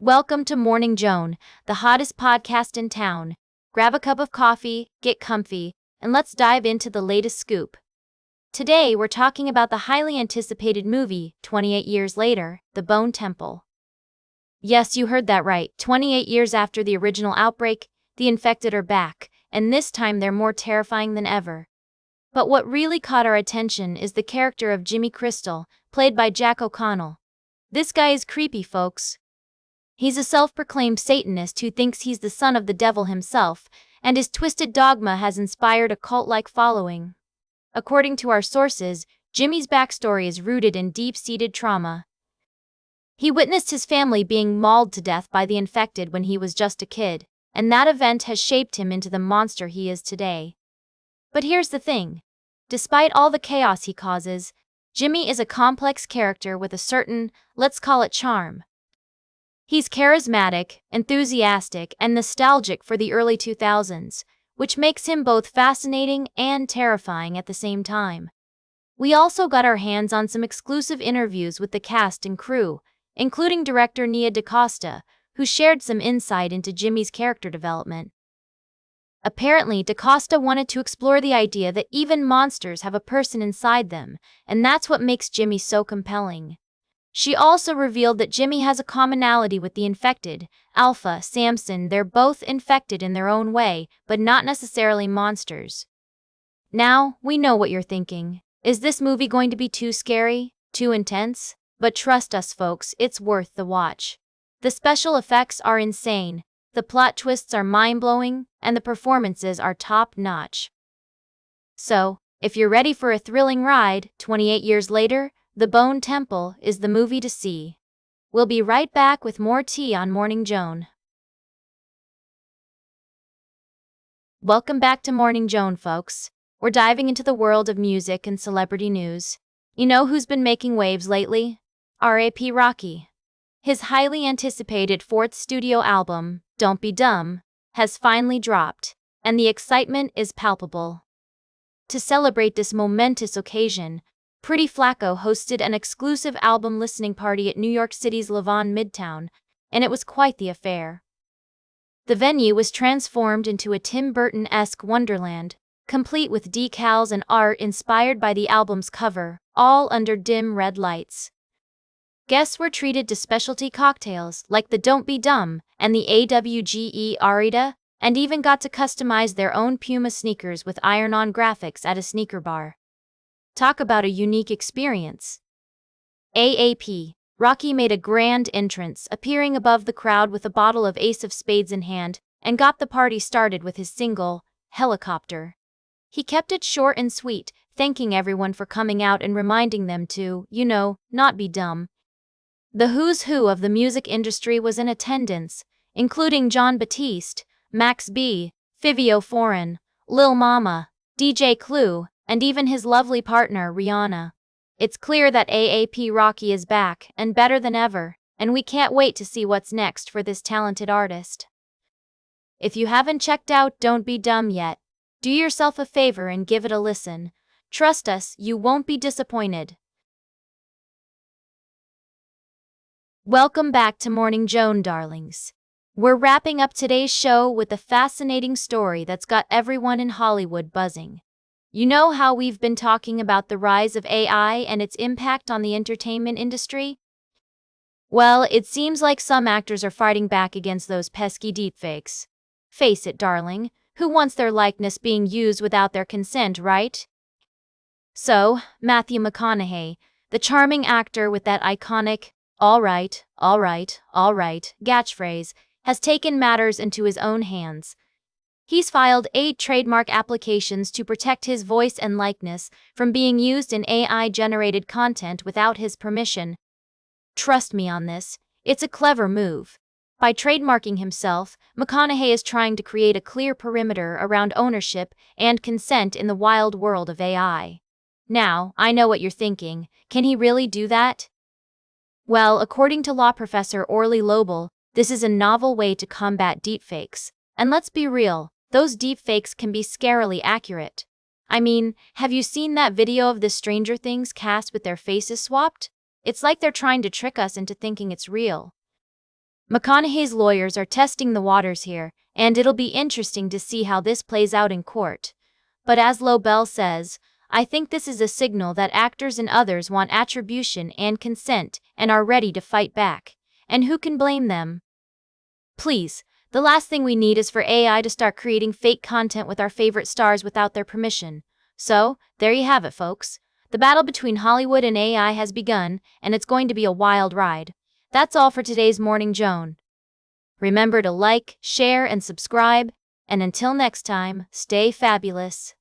Welcome to Morning Joan, the hottest podcast in town. Grab a cup of coffee, get comfy, and let's dive into the latest scoop. Today, we're talking about the highly anticipated movie, 28 Years Later, The Bone Temple. Yes, you heard that right. 28 years after the original outbreak, the infected are back, and this time they're more terrifying than ever. But what really caught our attention is the character of Jimmy Crystal, played by Jack O'Connell. This guy is creepy, folks. He's a self-proclaimed Satanist who thinks he's the son of the devil himself, and his twisted dogma has inspired a cult-like following. According to our sources, Jimmy's backstory is rooted in deep-seated trauma. He witnessed his family being mauled to death by the infected when he was just a kid, and that event has shaped him into the monster he is today. But here's the thing. Despite all the chaos he causes, Jimmy is a complex character with a certain, let's call it charm. He's charismatic, enthusiastic, and nostalgic for the early 2000s, which makes him both fascinating and terrifying at the same time. We also got our hands on some exclusive interviews with the cast and crew, including director Nia DaCosta, who shared some insight into Jimmy's character development. Apparently, DaCosta wanted to explore the idea that even monsters have a person inside them, and that's what makes Jimmy so compelling. She also revealed that Jimmy has a commonality with the infected, Alpha, Samson. They're both infected in their own way, but not necessarily monsters. Now, we know what you're thinking. Is this movie going to be too scary? Too intense? But trust us, folks, it's worth the watch. The special effects are insane, the plot twists are mind-blowing, and the performances are top-notch. So, if you're ready for a thrilling ride, 28 years later, The Bone Temple is the movie to see. We'll be right back with more tea on Morning Joan. Welcome back to Morning Joan, folks. We're diving into the world of music and celebrity news. You know who's been making waves lately? R.A.P. Rocky. His highly anticipated fourth studio album, Don't Be Dumb, has finally dropped, and the excitement is palpable. To celebrate this momentous occasion, Pretty Flacco hosted an exclusive album listening party at New York City's Levon Midtown, and it was quite the affair. The venue was transformed into a Tim Burton-esque wonderland, complete with decals and art inspired by the album's cover, all under dim red lights. Guests were treated to specialty cocktails like the Don't Be Dumb and the AIDA, and even got to customize their own Puma sneakers with iron-on graphics at a sneaker bar. Talk about a unique experience. AAP, Rocky made a grand entrance, appearing above the crowd with a bottle of Ace of Spades in hand, and got the party started with his single, Helicopter. He kept it short and sweet, thanking everyone for coming out and reminding them to, not be dumb. The who's who of the music industry was in attendance, including Jon Batiste, Max B, Fivio Foreign, Lil Mama, DJ Clue, and even his lovely partner, Rihanna. It's clear that AAP Rocky is back, and better than ever, and we can't wait to see what's next for this talented artist. If you haven't checked out Don't Be Dumb yet, do yourself a favor and give it a listen. Trust us, you won't be disappointed. Welcome back to Morning Joan, darlings. We're wrapping up today's show with a fascinating story that's got everyone in Hollywood buzzing. You know how we've been talking about the rise of AI and its impact on the entertainment industry? Well, it seems like some actors are fighting back against those pesky deepfakes. Face it, darling, who wants their likeness being used without their consent, right? So, Matthew McConaughey, the charming actor with that iconic, all right, catchphrase, has taken matters into his own hands. He's filed 8 trademark applications to protect his voice and likeness from being used in AI-generated content without his permission. Trust me on this, it's a clever move. By trademarking himself, McConaughey is trying to create a clear perimeter around ownership and consent in the wild world of AI. Now, I know what you're thinking, can he really do that? Well, according to law professor Orly Lobel, this is a novel way to combat deepfakes. And let's be real, those deepfakes can be scarily accurate. I mean, have you seen that video of the Stranger Things cast with their faces swapped? It's like they're trying to trick us into thinking it's real. McConaughey's lawyers are testing the waters here, and it'll be interesting to see how this plays out in court. But as Lobel says, I think this is a signal that actors and others want attribution and consent and are ready to fight back. And who can blame them? Please, the last thing we need is for AI to start creating fake content with our favorite stars without their permission. So, there you have it, folks. The battle between Hollywood and AI has begun, and it's going to be a wild ride. That's all for today's Morning Joan. Remember to like, share, and subscribe, and until next time, stay fabulous.